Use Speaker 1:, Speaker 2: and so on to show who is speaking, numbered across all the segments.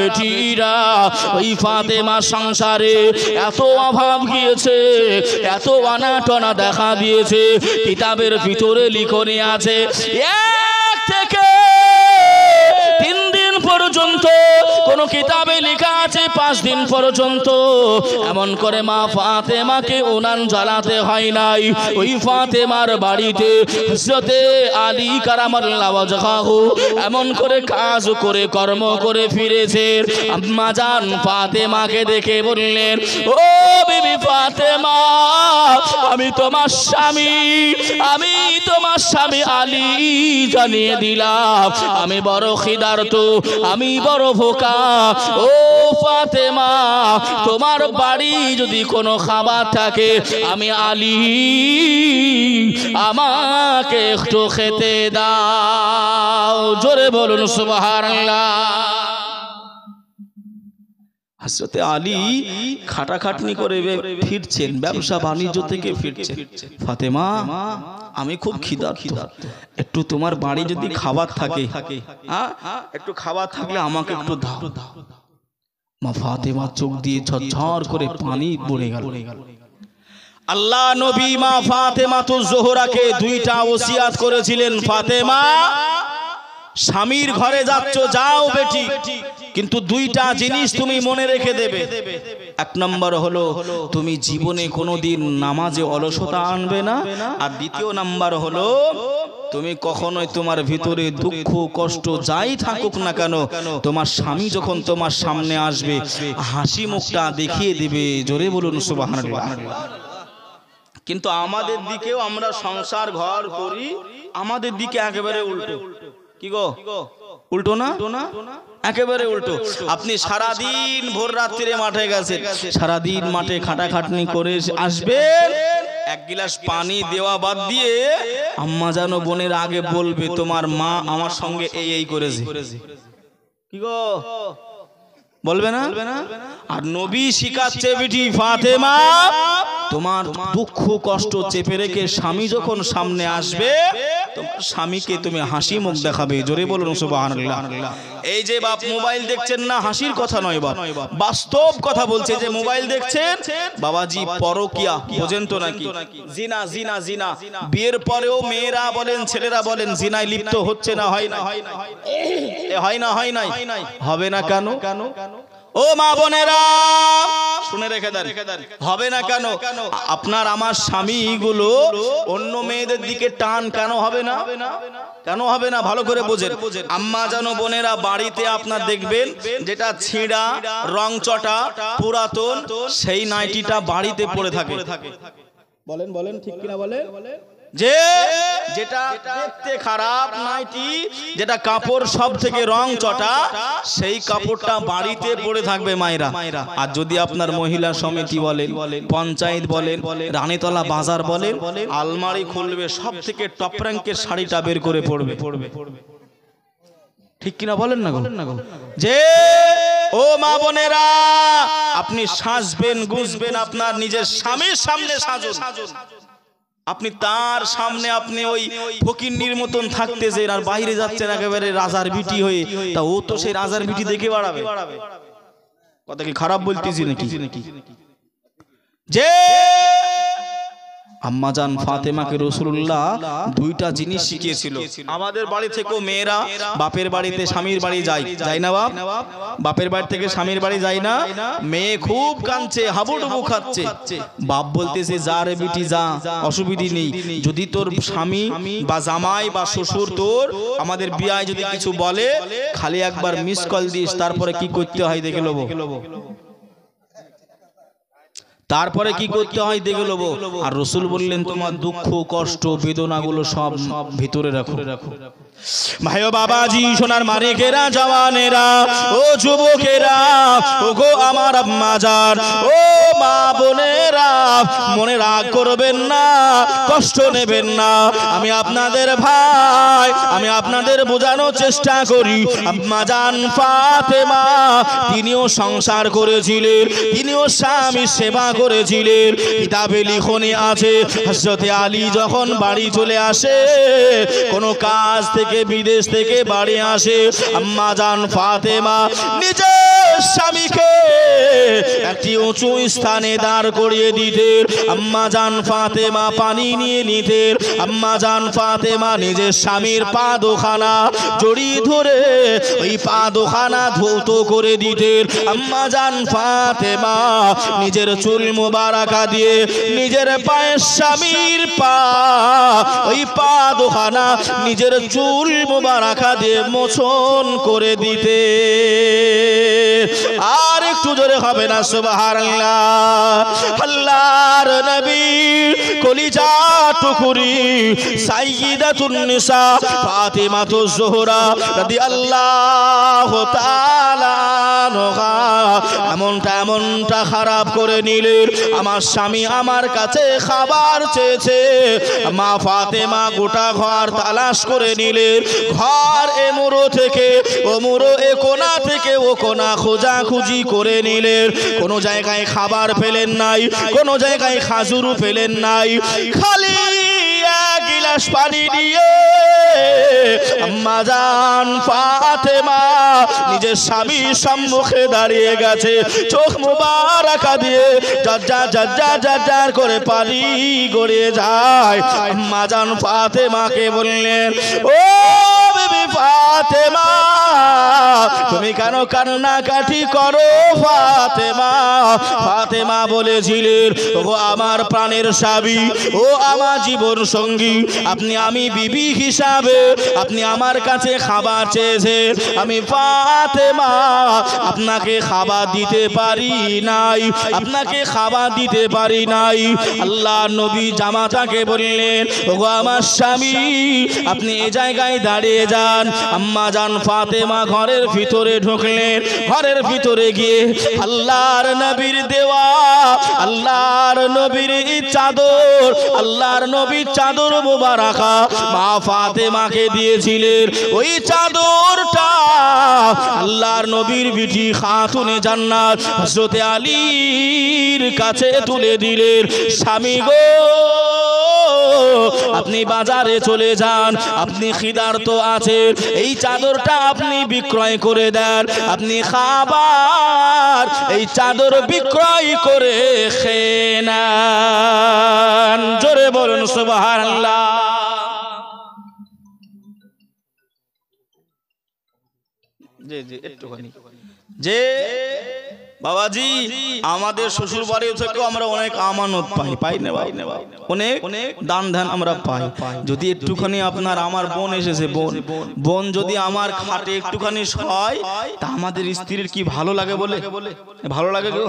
Speaker 1: বেটিরা, ওই ফাতেমা সংসারে এত অভাব গিয়েছে, এত অনাটনা দেখা দিয়েছে। কিতাবের ভিতরে লিখনি আছে 1 থেকে 3 দিন পর্যন্ত, কোন কিতাবে লেখা আছে 5 দিন পর্যন্ত এমন করে মা ফাতেমাকে উনান জ্বালাতে হয় নাই। ওই ফাতেমার বাড়িতে হযরতে আলী কারামাল্লাহু ওয়াজহাহু এমন করে কাজ করে কর্ম করে ফিরেছে। আম্মা জান ফাতেমাকে দেখে বললেন, ও বিবি ফাতেমা, আমি তোমার স্বামী, আমি তোমার স্বামী আলী জানিয়ে দিলাম, আমি বড় খিদার্ত, আমি বড় ভোকা। ও ফাতেমা, তোমার বাড়ি যদি কোনো খাবার থাকে, আমি আলী, আমাকে একটু খেতে দাও। জোরে বলুন সুবহানাল্লাহ। হযরতে আলী খাটাখাটনি করে ফিরছেন, ব্যবসা বাণিজ্য থেকে ফিরছেন। ফাতেমা, আমি খুব ক্ষুধার্ত, একটু তোমার বাড়ি যদি খাবার থাকে, একটু খাবার থাকলে আমাকে একটু দাও। মা ফাতেমা চোখ দিয়ে ঝরঝর করে পানি পড়ে গেল। আল্লাহ নবী মা ফাতেমাতুজ জোহরাকে 2টা ওসিয়াত করেছিলেন, ফাতেমা, স্বামীর ঘরে যাচ্ছ যাও বেটি, কিন্তু 2টা জিনিস তুমি মনে রেখে দেবে। 1 নম্বর হলো তুমি জীবনে কোনোদিন নামাজে অলসতা আনবে না, আর 2য় নাম্বার হলো তুমি কখনোই তোমার ভিতরে দুঃখ কষ্ট যাই থাকুক না কেন, তোমার স্বামী যখন তোমার সামনে আসবে হাসি মুখটা দেখিয়ে দিবে। জোরে বলুন সুবহানাল্লাহ। কিন্তু আমাদের দিকেও আমরা সংসার ঘর করি, আমাদের দিকে একেবারে উল্টো। কি গো, উল্টো না? একেবারে উল্টো। আপনি সারাদিন ভোর রাত্রিরে মাঠে গেছেন, সারাদিন মাঠে খাটাখাটনি করে আসবেন, 1 গ্লাস পানি দেওয়া বাদ দিয়ে আম্মা জানো বোনের আগে বলবে তোমার মা আমার সঙ্গে এই করেছে। কি গো, বলবে না? আর নবী শিখাচ্ছে বিটি ফাতেমা, তোমার দুঃখ কষ্ট চেপে রেখে স্বামী যখন সামনে আসবে তোমার স্বামীকে তুমি হাসি মুখ দেখাবে। জোরে বলুন সুবহানাল্লাহ। এই যে বাপ মোবাইল দেখছেন না, হাসির কথা নয় বাপ, বাস্তব কথা বলছে। যে মোবাইল দেখছেন বাবাজি, পরকিয়া বোঝেন তো নাকি? জিনা জিনা জিনা। বিয়ের পরেও মেয়েরা বলেন ছেলেরা বলেন জিনায় লিপ্ত হচ্ছে না, হয় না? হয় না? হয় নাই? হবে না কেন? ও মা বোনেরা শুনে রেখে দেন, হবে না কেন? আপনার আমার স্বামীগুলো অন্য মেয়েদের দিকে টান কেন হবে না? কেন হবে না? ভালো করে বোঝেন। আম্মা জানো বোনেরা, বাড়িতে আপনার দেখবেন যেটা ছিঁড়া রং চটা পুরাতন সেই নাইটিটা বাড়িতে পড়ে থাকে। বলেন বলেন, ঠিক কিনা বলেন? যে যেটা দেখতে খারাপ নাইটি, যেটা কাপড় সব থেকে রং চটা, সেই কাপড়টা বাড়িতে পড়ে থাকবে মায়েরা। আর যদি আপনার মহিলা সমিতি বলেন, পঞ্চায়েত বলেন, রানীতলা বাজার বলেন, আলমারি খুলবে, সব থেকে টপ র্যাঙ্কের শাড়িটা বের করে পড়বে। ঠিক কিনা বলেন না? যে ও মা বোনেরা, আপনি সাজবেন গুজবেন আপনার নিজের স্বামীর সামনে সাজুন। আপনি তার সামনে আপনি ওই ফকিন্নির মতন থাকতেছেন, আর বাইরে যাচ্ছেন একেবারে রাজার বিটি হয়ে। তা ও তো সেই রাজার বিটি দেখে বাড়াবে। কথা কি খারাপ বলতেছি নাকি? যে আম্মাজান ফাতেমাকে রাসূলুল্লাহ 2টা জিনিস শিখিয়েছিল। আমাদের বাড়ি থেকেও মেয়েরা বাপের বাড়িতে স্বামীর বাড়ি যায় না বাপ? বাপের বাড়ি থেকে স্বামীর বাড়ি যায় না? মেয়ে খুব কাঁদছে, হাবুডুবু খাচ্ছে, বাপ বলতেছে যা রে বিটি যা, অসুবিধা নেই। যদি তোর স্বামী বা জামাই বা শ্বশুর তোর আমাদের বিয়ায় যদি কিছু বলে, খালি একবার মিস কল দিস, তারপরে কি করতে হয় দেখে লবো। তারপরে কি করতে হয় দেখে লবো। আর রাসূল বললেন তোমার দুঃখ কষ্ট বেদনাগুলো সব ভিতরে রাখো। ভাইও বাবাজি, সোনার মানিকেরা, জওয়ানেরা, ও যুবকেরা, ও গো আমার আম্মা জান, ও মা বোনেরা, মনে রাগ করবেন না, কষ্ট নেবেন না। আমি আপনাদের ভাই, আমি আপনাদের বোঝানোর চেষ্টা করি। আম্মা জান ফাতেমা তিনিও সংসার করেছিলেন, তিনিও স্বামীর সেবা করেছিলেন। কিতাবে লিখনি আছে হযরতে আলী যখন বাড়ি চলে আসে, কোনো কাজ থেকে থেকে বিদেশ থেকে বাড়ি আসে আম্মা জান ফাতেমা নিজের স্বামীকে একটি উঁচু স্থানে দাঁড় করিয়ে দিতেন। আম্মা জান ফাতেমা পানি নিয়ে নিতেন। আম্মা জান ফাতেমা নিজের স্বামীর পা দুখানা জড়িয়ে ধরে ওই পা দুখানা ধৌত করে দিতেন। আম্মা জান ফাতেমা নিজের চুল মুবারাকা দিয়ে নিজের পায়ের স্বামীর পা ওই পা দুখানা নিজের চুল মুবারাকা দিয়ে মোচন করে দিতে। আর একটু জোরে হবে না সুবহানাল্লাহ। আল্লাহর নবী কলিজা টুকুরি সাইয়্যিদাতুন নিসা ফাতিমাতুজ জোহরা রাদিয়াল্লাহু তাআলা আনহা এমনটা খারাপ করে নিলেন। আমার স্বামী আমার কাছে খাবার চেয়েছে। মা ফাতেমা গোটা ঘর তালাশ করে নিলেন। ঘর এ মুড়ো থেকে ও মুড়ো এ কোণা থেকে ও কোণা খোঁজাখুঁজি করে নিলেন। কোনো জায়গায় খাবার পেলেন নাই, কোনো জায়গায় খাজুরও পেলেন নাই। খালি এক গিলাস পানি দিয়ে আম্মা জান ফাতেমা নিজের স্বামীর সম্মুখে দাঁড়িয়ে গেছে। চোখ মুবারাকা দিয়ে জার করে পানি গড়িয়ে যায়। আম্মা জান ফাতেমাকে বললেন, ও বেবি ফাতেমা, তুমি কেন কান্নাকাটি করো ফাতেমা? ফাতেমা বলেছিলেন, ও আমার প্রাণের স্বামী, ও আমার জীবন সঙ্গী, আমি বিবি হিসাবে আপনি আমার কাছে খাবার চেয়েছেন। আমি ফাতেমা আপনাকে খাবার দিতে পারি নাই, আপনাকে খাবার দিতে পারি নাই। আল্লাহ নবী জামাতাকে বললেন, ও আমার স্বামী, আপনি এই জায়গায় দাঁড়িয়ে যান। আম্মা জান ফাতেমা ঘরের ভিতরে ঢুকলেন। ঘরের ভিতরে গিয়ে আল্লাহর নবীর দেওয়া, আল্লাহর নবীর চাদর, আল্লাহর নবীর চাদর মুবারাকা মা ফাতেমাকে দিয়েছিলেন। ওই চাদরটা আল্লাহর নবীর বিটি খাতুনে জান্নাত হযরত আলীর কাছে তুলে দিলেন। স্বামী গো, আপনি বাজারে চলে যান, আপনি খিদার্ত আছেন, এই চাদরটা আপনি বিক্রয় করে দেন, আপনি খাবার এই চাদর বিক্রয় করে খেয়ে নেন। জোরে বলুন সুবহানাল্লাহ। জি জি একটুখানি যে বাবাজি, আমাদের শ্বশুর বাড়ি থেকে আমরা অনেক আমানত পাই না, অনেক দান ধ্যান আমরা পাই। যদি একটুখানি আপনার আমার বোন এসেছে, বোন যদি আমার খাটে একটুখানি হয়, তা আমাদের স্ত্রীর কি ভালো লাগে? বলে ভালো লাগে গো?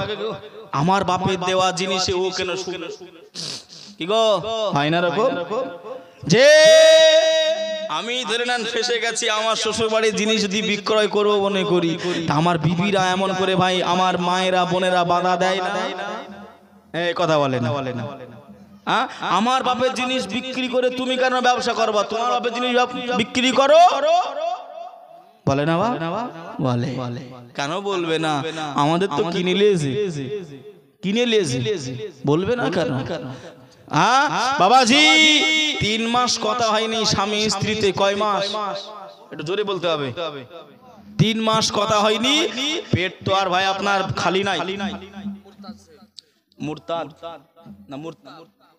Speaker 1: আমার বাপের দেওয়া জিনিসে ও কেন কি গো হয় না রকম? যে আমি ধরে নেন ফেসে গেছি, আমার শ্বশুর বাড়ির জিনিস যদি বিক্রয় করবো মনে করি, তা আমার বিবিরা এমন করে ভাই, আমার মায়েরা বোনেরা বাধা দেয় না? কথা বলে না? আমার বাপের জিনিস বিক্রি করে তুমি কেন ব্যবসা করবা? তোমার বাপের জিনিস বিক্রি করো, বলে না? বলে। কেন বলবে না? আমাদের তো কিনে লিয়েছে, বলবে না কেন? বাবাজি, 3 মাস কথা হয়নি স্বামী স্ত্রীতে। কয় মাস? একটু জোরে বলতে হবে। 3 মাস কথা হয়নি। পেট তো আর ভাই আপনার খালি নাই।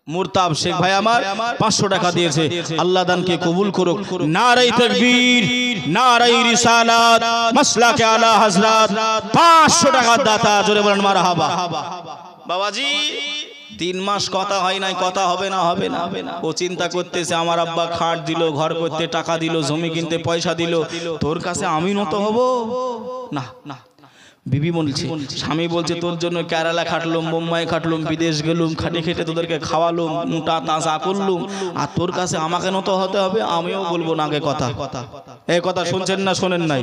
Speaker 1: মুরতাদ শেখ ভাই আমার 500 টাকা দিয়েছে। আল্লাহ দানকে কবুল করুক। নারায়ে তাকবীর, নারায়ে রিসালাত, মাসলাকে আলা হযরত। 500 টাকার দাতা, জোরে বলেন মারহাবা। বাবাজি, 3 মাস কথা হয় নাই, কথা হবে না? হবে না। ও চিন্তা করতেছে, আমার আব্বা খাট দিল, ঘর করতে টাকা দিল, জমি কিনতে পয়সা দিল, তোর কাছে আমি নত হব না? না। বিবি বলছে, স্বামী বলছে, তোর জন্য কেরালা খাটলুম, মুম্বাই খাটলুম, বিদেশ গেলুম, খাটে খেটে তোদেরকে খাওয়ালুম, মোটা তাজা করলুম, আর তোর কাছে আমাকে নত হতে হবে? আমিও বলবো না আগে কথা। এই কথা শুনছেন না শোনেন নাই?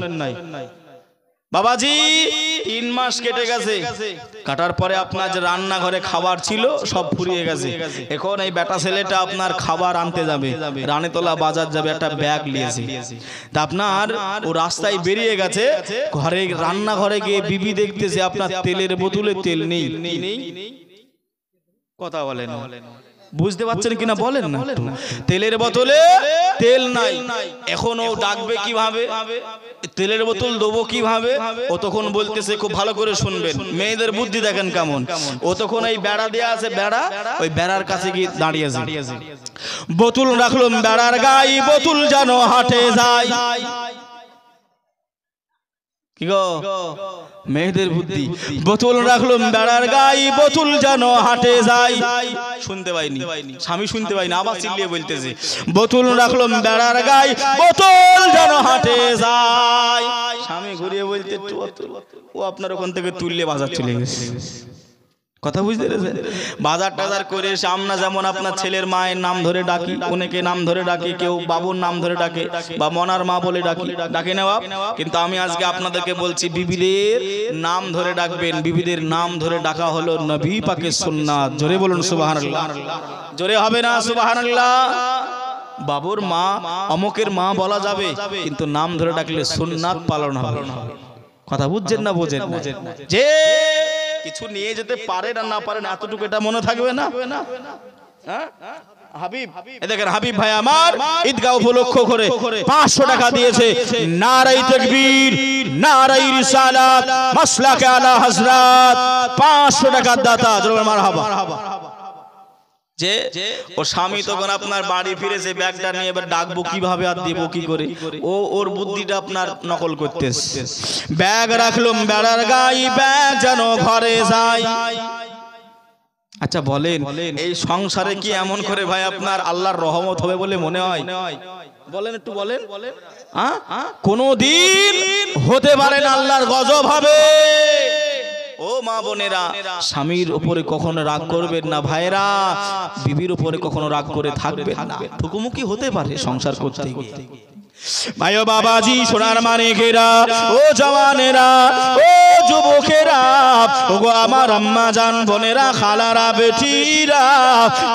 Speaker 1: বাবাজি, 3 মাস কেটে গেছে। কাটার পরে আপনার যে রান্নাঘরে খাবার ছিল সব ফুরিয়ে গেছে। এখন এই বেটা ছেলেটা আপনার খাবার আনতে যাবে, রানীতলা বাজার যাবে, একটা ব্যাগ নিয়েছে। তা আপনার ও রাস্তায় বেরিয়ে গেছে, ঘরে রান্নাঘরে গিয়ে বিবি দেখতেছে আপনার তেলের বোতলে তেল নেই। কথা বলেন, বুঝতে পারছেন কিনা বলেন না। তেলের বোতলে তেল নাই, এখন ও ডাকবে কিভাবে, তেলের বোতল দেবো কিভাবে? ও তখন বলতেছে, খুব ভালো করে শুনবেন, মেয়েদের বুদ্ধি দেখেন কেমন। ও তখন এই বেড়া দেয়া আছে, বেড়া, ওই বেড়ার কাছে গিয়ে দাঁড়িয়েছে, বোতল রাখলাম বেড়ার গায়ে, বোতল যেন হাটে যায়। কি গো মেয়েদের বুদ্ধি, বোতল রাখলাম বেড়ার গায়ে, বোতল যেন হাটে যায়। শুনতে পাইনি, স্বামী শুনতে পাইনি, আবার চিল্লিয়ে বলতেছে, বোতল রাখলাম বেড়ার গায়ে, বোতল যেন হাটে যায়। স্বামী ঘুরিয়ে বলতে, ও আপনার ওখান থেকে তুললে বাজার চলে গেছে। কথা বুঝতে পেরেছেন? বাজার টাজার করে এসে আমরা যেমন আপনার ছেলের মায়ের নাম ধরে ডাকি, অনেকে নাম ধরে ডাকে, কেউ বাবুর নাম ধরে ডাকে, বা মনার মা বলে ডাকে না বাপ। কিন্তু আমি আজকে আপনাদেরকে বলছি, বিবিদের নাম ধরে ডাকবেন। বিবিদের নাম ধরে ডাকা হলো নবী পাকের সুন্নাত। জোরে বলুন সুবহানাল্লাহ। জোরে হবে না সুবহানাল্লাহ? বাবুর মা, অমুকের মা বলা যাবে, কিন্তু নাম ধরে ডাকলে সুন্নাত পালন হবে। কথা বুঝছেন না? বোঝেন যে কিছু নিয়ে যেতে পারেন আর না পারেন, এতটুকু এটা মনে থাকবে না? হাবিব, দেখেন হাবিব ভাই আমার ঈদগাহ উপলক্ষ করে 500 টাকা দিয়েছে। নারাই তাকবীর, নারাই রিসালাত, মাসলাকে আলা হযরত, 500 টাকার দাতা। জোরে মারহাবা। যে ও স্বামী তখন আপনার বাড়ি ফিরেছে ব্যাগটা নিয়ে, এবার ডাকবো কিভাবে আর দেবো কি করে, ও ওর বুদ্ধিটা আপনার নকল করতেছে। ব্যাগ রাখলাম বেড়ার গায়ে, ব্যাগ যেন ঘরে যায়। আচ্ছা বলেন, এই সংসারে কি এমন করে ভাই আপনার আল্লাহর রহমত হবে বলে মনে হয়? বলেন, একটু বলেন। কোনদিন হতে পারে না আল্লাহর গজব হবে। ও মা বোনেরা, স্বামীর উপরে কখনো রাগ করবেন না ভাইরা, বিবির উপরে কখনো রাগ করে থাকবেন না। ঠুকুমুকি হতে পারে সংসার করতে গিয়ে। ভাই ও বাবাজি, সোনার মানিকেরা, ও জওয়ানেরা, ও যুবকেরা, ও গো আমার আম্মা জান, বোনেরা, খালারা, বেটিরা,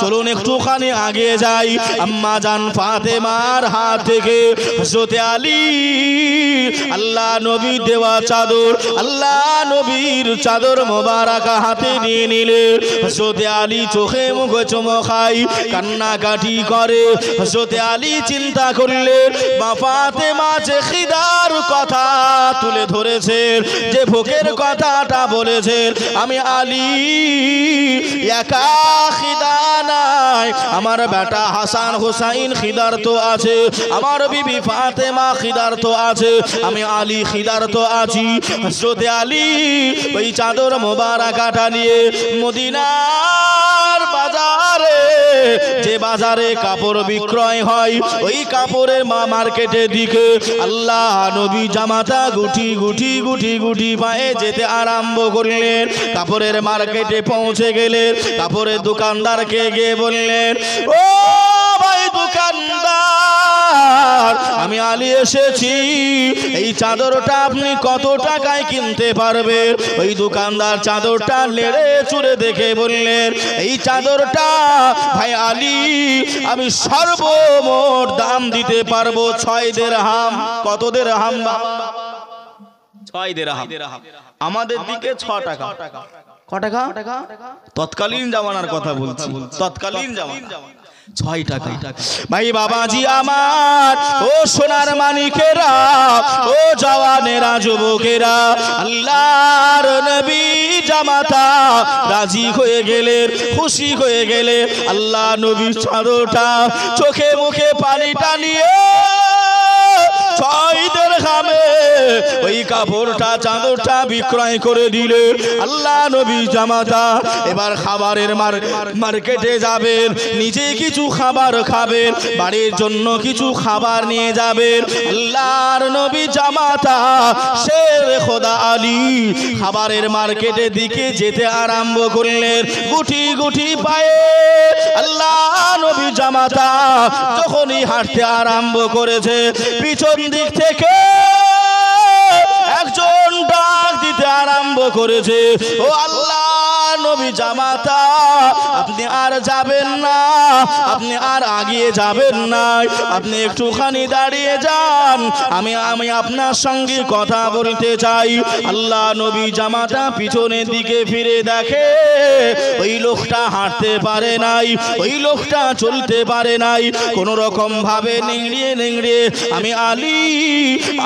Speaker 1: চলুন একটুখানি আগে যাই। আম্মা জান ফাতেমার হাত থেকে হযরতে আলী, আল্লাহ নবী দেওয়া চাদর, আল্লাহ নবীর চাদর মোবারক হাতে নিয়ে নিলে হযরতে আলী চোখে মুখে চমকাই, কান্নাকাটি করে। হযরতে আলী চিন্তা করলে, ফাতেমা যে খিদার কথা তুলে ধরেছে, যে ভোগের কথাটা বলেছে, আমি আলী একা খিদা নাই, আমার বেটা হাসান হুসাইন খিদার তো আছে, আমার বিবি ফাতেমা খিদার তো আছে, আমি আলী খিদার তো আছি। হযরতে আলী ওই চাদর মোবারকাটা নিয়ে মদিনার বাজারে, যে বাজারে কাপড় বিক্রয় হয়, ওই কাপড়ের মার্কেটের দিকে আল্লাহ নবী জামাতা গুটি গুটি গুটি গুটি পায়ে যেতে আরম্ভ করলেন। কাপড়ের মার্কেটে পৌঁছে গেলেন, কাপড়ের দোকানদারকে গিয়ে বললেন, ও ভাই দোকানদার, আমি আলী এসেছি, এই চাদরটা আপনি কত টাকায় কিনতে পারবেন? ওই দোকানদার চাদরটা নেড়ে চুড়ে দেখে বললেন, এই চাদরটা ভাই আলী আমি সর্বমোট দাম দিতে পারবো 6 দিরহাম। কত দিরহাম? 6 দিরহাম। আমাদের দিকে 6 টাকা। ক টাকা? তৎকালীন জামানার কথা বলছি, তৎকালীন জামানা 6 টাকা। ভাই বাবাজি আমার, ও সোনার মানিকেরা, ও জওয়ানেরা, যুবকেরা, আল্লাহর নবী জামাতা রাজি হয়ে গেলেন, খুশি হয়ে গেলে। আল্লাহ নবীর চাদরটা চোখে মুখে পানি টানিয়ে 6 দিরহামে ওই কাপড়টা চাদরটা বিক্রয় করে দিলে। আল্লাহ নবী জামাতা এবার খাবারের মার্কেটে যাবেন, নিজে কিছু খাবার খাবেন, বাড়ির জন্য কিছু খাবার নিয়ে যাবেন। আল্লাহর নবী জামাতা শের খোদা আলী খাবারের মার্কেটের দিকে যেতে আরম্ভ করলেন, গুটি গুটি পায়ে। আল্লাহ নবী জামাতা যখনই হাঁটতে আরম্ভ করেছে, পিছন দিক থেকে একজন ডাক দিতে আরম্ভ করেছে, ও আল্লাহ নবী জামাতা আপনি আর যাবেন না, আপনি আর আগিয়ে যাবেন না, আপনি একটুখানি দাঁড়িয়ে যান, আমি আপনার সঙ্গে কথা বলতে চাই। আল্লাহ নবী জামাতা পিছনের দিকে ফিরে দেখে ওই লোকটা হাঁটতে পারে নাই, ওই লোকটা চলতে পারে নাই, কোন রকম ভাবে নেংড়িয়ে নেংড়িয়ে আমি আলী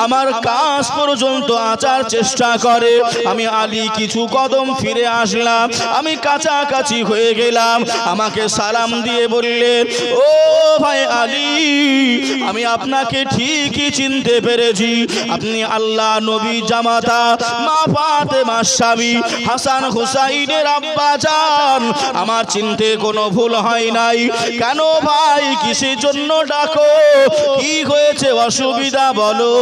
Speaker 1: আমার কাছ পর্যন্ত আসার চেষ্টা করে। আমি আলী কিছু কদম ফিরে আসলাম, আমি কাছাকাছি হয়ে গেলাম। আমাকে সালাম দিয়ে বললেন, ও ভাই আলী, আমি আপনাকে ঠিকই চিনতে পেরেছি, আপনি আল্লাহ নবী জামাতা মা ফাতেমার স্বামী হাসান হুসাইনের আব্বা জান। আমার চিনতে কোনো ভুল হয় নাই। কেন ভাই, কিসের জন্য ডাকো? কি হয়েছে, অসুবিধা বলো?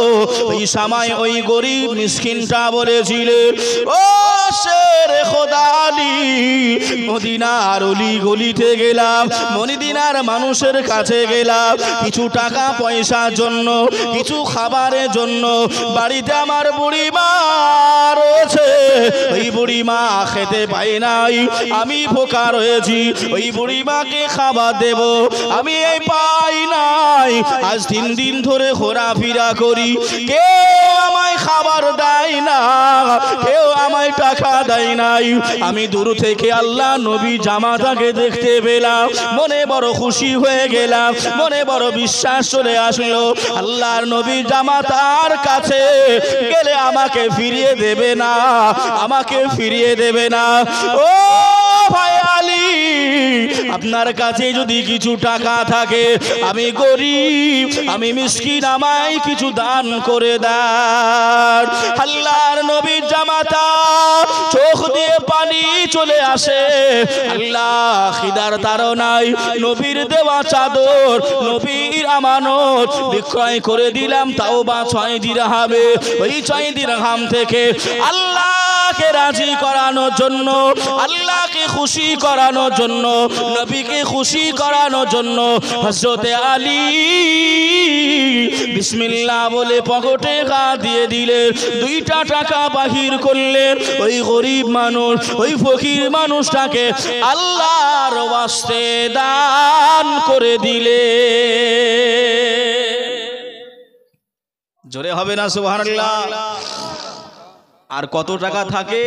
Speaker 1: ওই সময় ওই গরিব মিসকিনটা বলেছিলেন, ও শের খোদা আলী, মদিনার অলি গলিতে গেলাম, মদিনার মানুষের কাছে গেলাম কিছু টাকা পয়সার জন্য, কিছু খাবারের জন্য। বাড়িতে আমার বুড়িমা রয়েছে, ওই বুড়িমা খেতে পাই নাই, আমি ভোকা রয়েছি, ওই বুড়িমাকে খাবার দেব, আমি এই পাই নাই। আজ 3 দিন ধরে ঘোরাফেরা করি, কেউ আমায় খাবার দেয় না, কেউ আমায় টাকা দেয় নাই। আমি দূর থেকে আল্লাহ নবী জামাতাকে দেখতে পেলাম, মনে বড় খুশি হয়ে গেলাম, মনে বড় বিশ্বাস চলে আসলো আল্লাহর নবী জামাতার কাছে গেলে আমাকে ফিরিয়ে দেবে না, আমাকে ফিরিয়ে দেবে না। ও ভাই আলী, আপনার কাছে যদি কিছু টাকা থাকে, আমি গরিব, আমি মিসকিন, আমায় কিছু দান করে দেন। আল্লাহর নবী জামাতা চোখ দিয়ে পানি চলে আসে। আল্লাহ, খিদার তাড়নায় নবীর দেওয়া চাদর, নবীর আমানত বিক্রয় করে দিলাম, তাও বা 6 দিরহামে। ওই 6 দিরহাম থেকে আল্লাহকে রাজি করানোর জন্য, আল্লাহকে খুশি করানোর জন্য, নবীকে খুশি করানোর জন্য হযরতে আলী বিসমিল্লাহ বলে পকেটে গা দিয়ে দিলেন। 2টা টাকা বাহির করলেন। ওই গরিব মানুষ, ওই ফকির মানুষটাকে আল্লাহর ওয়াস্তে দান করে দিলে। জোরে হবে না সুবহানাল্লাহ? আর কত টাকা থাকে?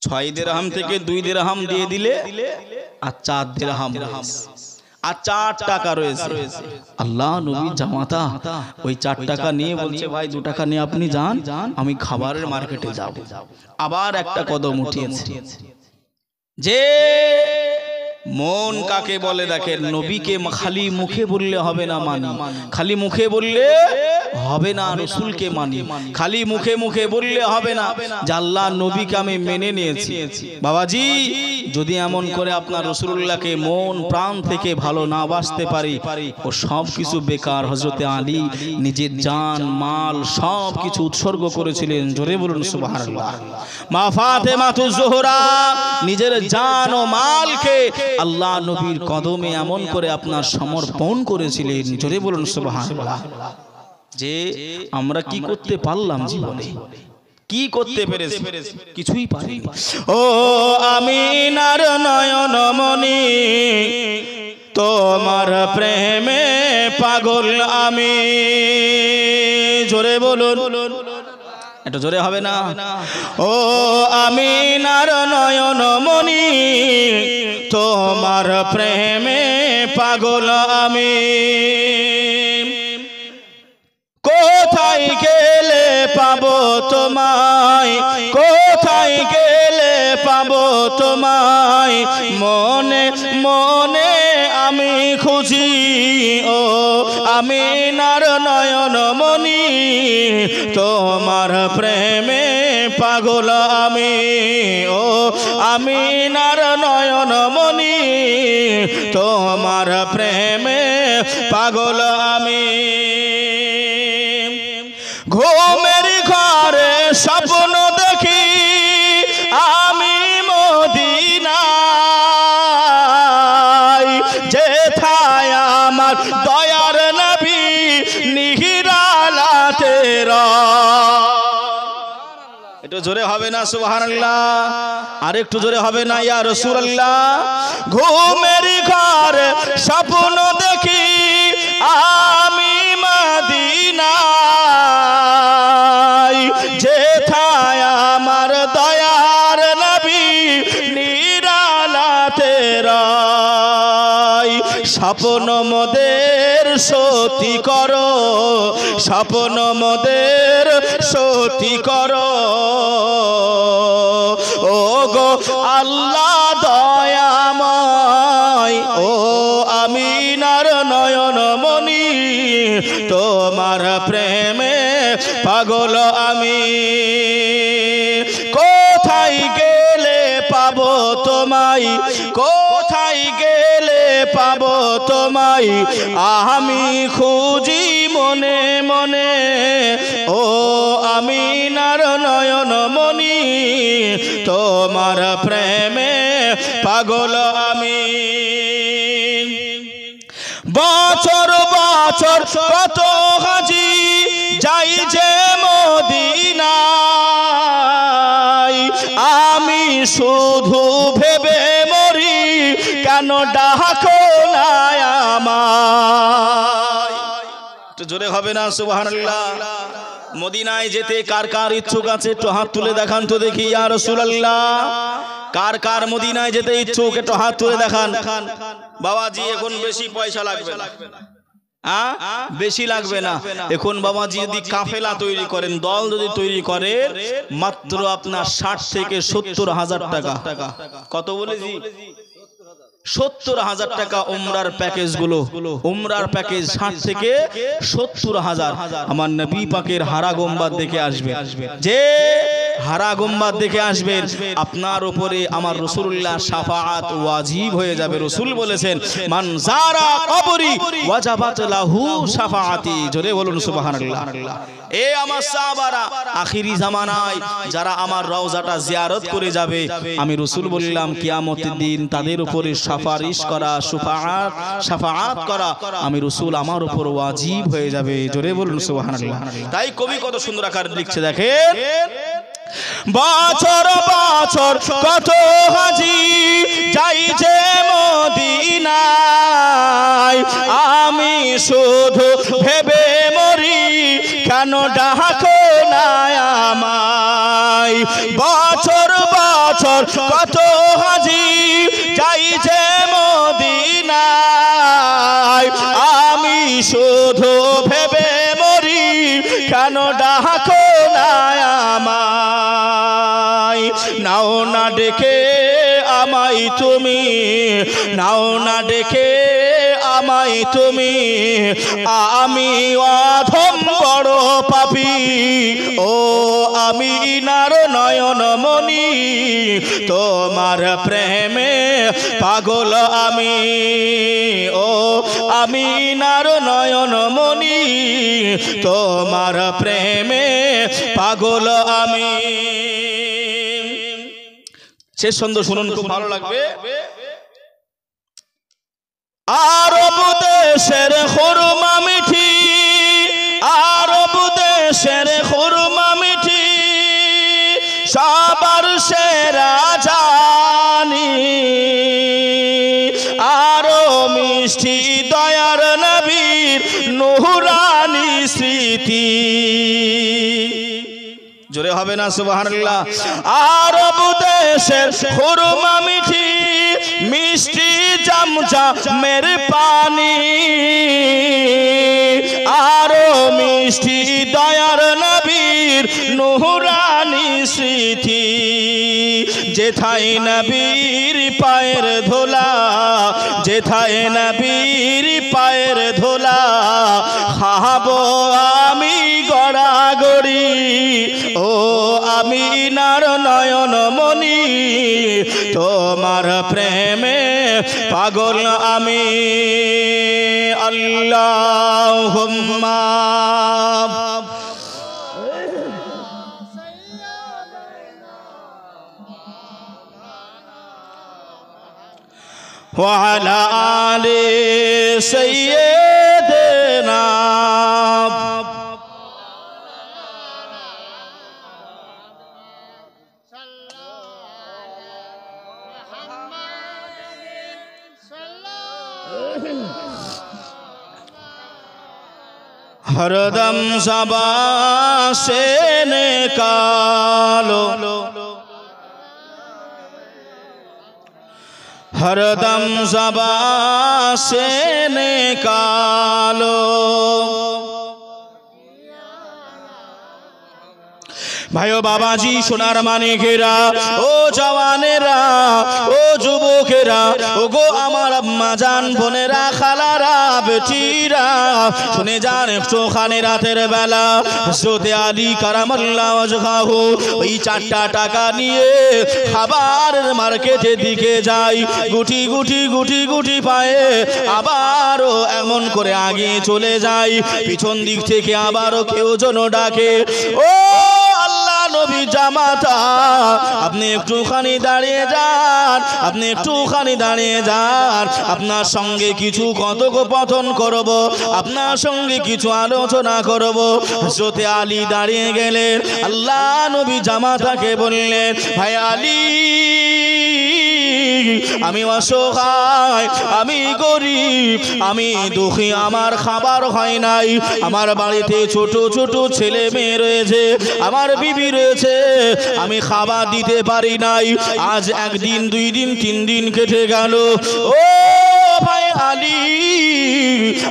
Speaker 1: 6 দিরহাম থেকে 2 দিরহাম দিয়ে দিলে আর 4 দিরহাম আর 4 টাকা রয়েছে। আল্লাহ নবী জামাতা ওই 4 টাকা নিয়ে বলছে, ভাই 2 টাকা নিয়ে আপনি যান, আমি খাবারের মার্কেটে যাব। আবার একটা কদম উঠিয়েছে। যে মন কাকে বলে দেখেন, নবীকে খালি মুখে বললে হবে না মানি, খালি মুখে বললে হবে না রাসূলকে মানি, খালি মুখে মুখে বললে হবে না যে আল্লাহ নবীকে আমি মেনে নিয়েছি। বাবাজি, যদি এমন করে আপনার রাসূলুল্লাহকে মন প্রাণ থেকে ভালো না বাসতে পারি, ও সব কিছু বেকার। হযরতে আলী নিজের জান মাল সব কিছু উৎসর্গ করেছিলেন। জোরে বলুন সুবহানাল্লাহ। মা ফাতেমাতুজ জোহরা নিজের জান ও মালকে আল্লাহ নবীর কদমে এমন করে আপনার সমর্পণ করেছিলেন। জোরে বলুন সুবহানাল্লাহ। যে আমরা কি করতে পারলাম জীবনে, কি করতে পেরেছি? কিছুই পারিনি। ও আমিনার নয়নমণি, তোমার প্রেমে পাগল আমি। জোরে বলুন, এটা জোরে হবে না? ও আমিনার নয়নমণি, তোমার প্রেমে পাগল আমি। কোথায় গেলে পাবো তোমায়, কোথায় গেলে পাবো তোমায়, মনে মনে আমি খুঁজি। ও আমিনার নয়নমণি, তোমার প্রেমে পাগল আমি। ও আমিনার নয়নমণি, তোমার প্রেমে পাগল আমি। ঘুমের ঘরে স্বপ্ন দেখি আমি মদিনায়, যেথায় আমার দয়ার নবী নিহিরালাতে। একটু জোরে হবে না সুবহানাল্লাহ? আর একটু জোরে হবে না ইয়া রাসূলুল্লাহ? ঘুমের ঘরে স্বপ্ন দেখি আমি মদিনায়, যেথায় আমার দয়ার নবী নিরালাতে রয়। স্বপ্ন মোদের সত্যি করো, স্বপ্ন মোদের সত্যি করো, ও গো আল্লাহ দয়াময়, ও আমিনার নয়ন মনি, তোমার প্রেমে পাগল আমি। কোথায় গেলে পাবো তোমায়, কোথায় গেলে পাবো তোমায়, আমি খুঁজি মনে মনে, ও আমিনার নয়ন মনি, তোমার প্রেমে পাগল আমি। বছর বছর কত হাজি যাই যে মদিনায়, আমি শুধু ভেবে মরি কেন ডাকো না আমায়। একটু জোরে হবে না সুবহানাল্লাহ? মদিনায় যেতে কার কার ইচ্ছুক আছে একটু হাত তুলে দেখান তো দেখি ইয়া রাসূলুল্লাহ। কার কার মদিনায় যেতে ইচ্ছুক একটু হাত তুলে দেখান। বাবাজি এখন বেশি পয়সা লাগবে না, বেশি লাগবে না। এখন বাবাজি যদি কাফেলা তৈরি করেন, দল যদি তৈরি করেন, মাত্র আপনার 60 থেকে 70,000 টাকা। কত বলেছি? 70,000 টাকা উমরার প্যাকেজ গুলো। উমরার প্যাকেজ 60 থেকে 70,000। আমার নবী পাকের হারা গম্বাদ দেখে আসবে, যে হারা গম্বাদ দেখে আসবেন, আপনার উপরে আমার রাসূলুল্লাহ শাফাআত ওয়াজিব হয়ে যাবে। রাসূল বলেছেন, মান যারা কবরি ওয়াজাবাত লাহু শাফাআতি। জোরে বলুন সুবহানাল্লাহ। এ আমার সাহাবারা, আখিরি জামানায় যারা আমার রওজাটা জিয়ারত করে যাবে, আমি রাসূল বললাম কিয়ামতের দিন তাদের উপরে সুপারিশ করা, শাফাআত করা আমি রাসূল আমার উপর ওয়াজিব হয়ে যাবে। জোরে বলুন সুবহানাল্লাহ। তাই কবি কত সুন্দর আকারে লিখছে দেখেন, বছর বছর কত হাজি যাই যে মদিনায়, আমি শুধু ভেবে মরি কেন ডাকো না আমায়। বছর বছর কত হাজি যাই যে মদিনায়, আমি শুধু ভেবে মরি কেন ডাকো না আমায়। নাও না ডেকে আমায় তুমি, নাও না ডেকে আমায় তুমি, আমি অধম বড় পাপী, ও আমিনার নয়ন মনি, তোমার প্রেমে পাগল আমি, ও আমিনার নয়ন মনি, তোমার প্রেমে পাগল আমি। শেষ ছন্দ শুনুন, খুব ভালো লাগবে। আরব দেশের খুরমা মিঠি, আরব দেশের খুরমা মিঠি, সবার সেরা জানি, আরো মিষ্টি দয়ার নবীর নুরানি স্মৃতি। জোরে হবে না সুবহানাল্লাহ? আরব দেশের খুরমা মিঠি, মিষ্টি জমজমের পানি, আরো মিষ্টি দয়ার নবীর নুরানি স্মৃতি। যেথায় নবীর পায়ের ধুলা, যেথায় নবীর পায়ের ধুলা, খাবো আমি গড়াগড়ি, ও আমিনার নয়ন মনি, তোমার প্রেমে পাগল আমি। আল্লাহুম্মা ওয়া আলা আলি সাইয়্যিদিনা। हरदम ज़बां से निकालो, हरदम ज़बां से निकालो। भाइयों बाबाजी सोनार मानिकेरा ओ जवानेरा ओ যুবকেরা ওগো আমার আম্মা জান বোনেরা খালারা বেটিরা শুনে যান একটুখানি রাতের বেলা হযরত আলী কারামাল্লাহু ওয়াজহাহু ওই 4টা টাকা নিয়ে খাবারের মার্কেটের দিকে যায় গুটি গুটি গুটি গুটি পায়ে আবারও এমন করে আগে চলে যায় পিছন দিক থেকে আবারও কেউ যেন ডাকে ও নবী জামাতা আপনি একটুখানি দাঁড়িয়ে যান, আপনি একটুখানি দাঁড়িয়ে যান, আপনার সঙ্গে কিছু কথোপকথন করব, আপনার সঙ্গে কিছু আলোচনা করব। হযরত আলী দাঁড়িয়ে গেলেন, আল্লাহ নবী জামাতাকে বললেন ভাই আলী আমি অসহায়, আমি গরিব, আমি দুঃখী, আমার খাবার হয় নাই, আমার বাড়িতে ছোট ছোট ছেলে মেয়ে রয়েছে, আমার বিবি রয়েছে, আমি খাবার দিতে পারি নাই, আজ 1 দিন 2 দিন 3 দিন কেটে গেল। ও ভাই আলী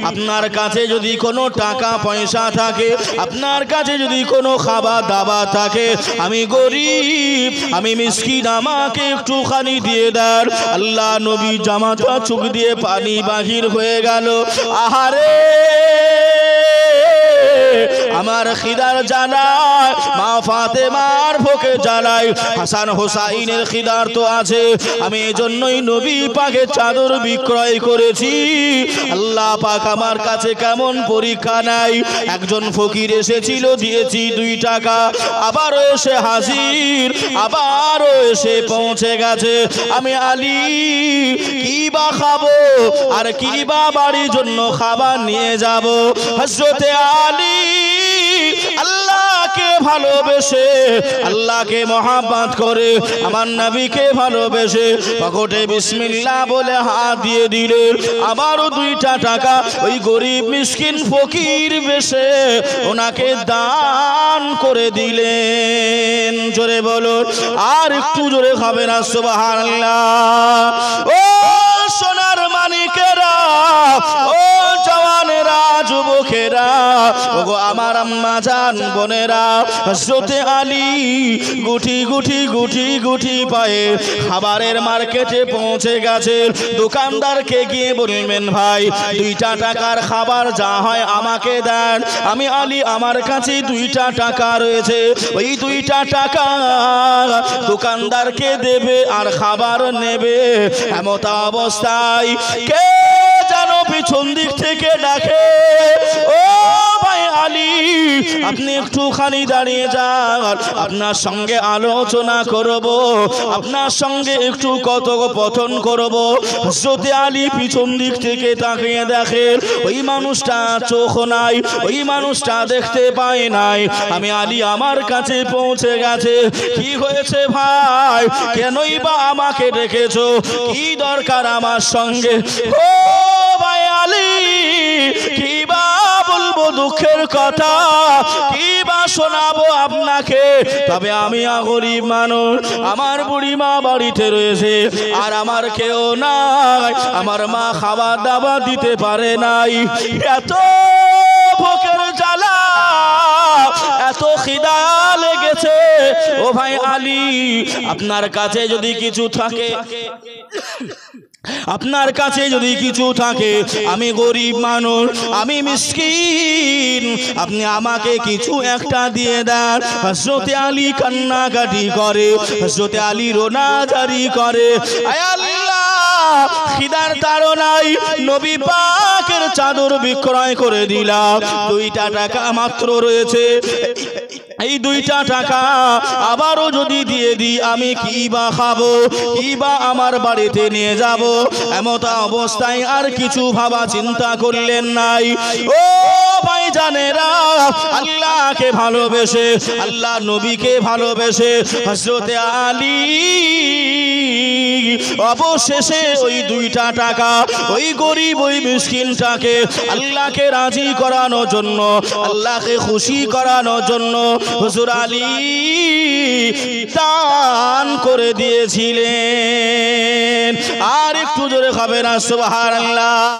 Speaker 1: আপনার কাছে যদি কোনো টাকা পয়সা থাকে, আপনার কাছে যদি কোনো খাবার দাবার থাকে, আমি গরিব, আমি মিসকিন, আমাকে একটুখানি দিয়ে দেন। আল্লাহ নবী জামাতা চোখ দিয়ে পানি বাহির হয়ে গেল। আহারে আমার খিদার জ্বালায়, মা ফাতেমার ভোকে জ্বালায়, হাসান হোসাইনের খিদার তো আছে, আমি এজন্যই নবী পাকের চাদর বিক্রয় করেছি। আল্লাহ পাক আমার কাছে কেমন পরীক্ষা নাই, একজন ফকির এসেছিল, দিয়েছি 2 টাকা, আবারও এসে হাজির, আবারও এসে পৌঁছে গেছে। আমি আলী কি বা খাবো আর কি বা বাড়ির জন্য খাবার নিয়ে যাব। হযরতে আলী আল্লাহকে ভালোবেসে, আল্লাহকে মহব্বত করে, আমার নবীকে ভালোবেসে পকেটে বিসমিল্লাহ বলে হাত দিয়ে দিলেন। আবারও 2টা টাকা ওই গরিব মিসকিন ফকির বেশে ওনাকে দান করে দিলেন। জোরে বলুন, আর একটু জোরে হবে না সুবহানাল্লাহ। ও সোনার মানিকেরা, ও জওয়ানেরা, যুবকেরা, ওগো আমার আম্মা জান বোনেরা, হযরত আলী গুটি গুটি গুটি গুটি পায়ে খাবারের মার্কেটে পৌঁছে গেছে। দোকানদারকে গিয়ে বলবেন ভাই 2টা টাকার খাবার যা হয় আমাকে দেন। আমি আলী আমার কাছে 2টা টাকা রয়েছে, ওই 2টা টাকা দোকানদারকে দেবে আর খাবার নেবে। এমত অবস্থায় কে যেন পিছন দিক থেকে ডাকে, ও ভাই আলী আপনি একটুখানি দাঁড়িয়ে যান, আপনার সঙ্গে আলোচনা করব, আপনার সঙ্গে একটু কথোপকথন করব। হযরত আলী পিছন দিক থেকে তাকিয়ে দেখেন ওই মানুষটা চোখ নাই, ওই মানুষটা দেখতে পায় নাই। আমি আলী আমার কাছে পৌঁছে গেছে। কি হয়েছে ভাই, কেনই বা আমাকে ডেকেছো, কি দরকার আমার সঙ্গে? ও ভাই আলী কি বা বলবো দুঃখের কথা, কি বা শোনাবো আপনাকে, তবে আমি গরিব মানুষ, আমার বুড়ি মা বাড়িতে রয়েছে আর আমার কেউ নাই, আমার মা খাবার দাবার দিতে পারে নাই, এত ভোকের জ্বালা, এত খিদা লেগেছে। ও ভাই আলী আপনার কাছে যদি কিছু থাকে, আপনার কাছে যদি কিছু থাকে, আমি গরিব মানুষ, আমি মিসকিন, আপনি আমাকে কিছু একটা দিয়ে দেন। হযরত আলী কান্নাকাটি করে, হযরত আলী রোনাজারি করে, আয় আল্লাহ খিদার তাড়নায় নবী পাকের চাদর বিক্রয় করে দিলাম, 2টা টাকা মাত্র রয়েছে, এই 2টা টাকা আবারও যদি দিয়ে দিই আমি কি বা খাবো, কি বা আমার বাড়িতে নিয়ে যাব। এমত অবস্থায় আর কিছু ভাবা চিন্তা করলেন নাই। ও ভাই ভাইজানেরা, আল্লাহকে ভালোবেসে, আল্লাহ নবীকে ভালোবেসে হযরতে আলী অবশেষে ওই 2টা টাকা ওই গরিব ওই মিসকিনটাকে আল্লাহকে রাজি করানোর জন্য, আল্লাহকে খুশি করানোর জন্য হুজুর আলী দান করে দিয়েছিলেন। আর একটু জোরে খাবেন সুবহানাল্লাহ।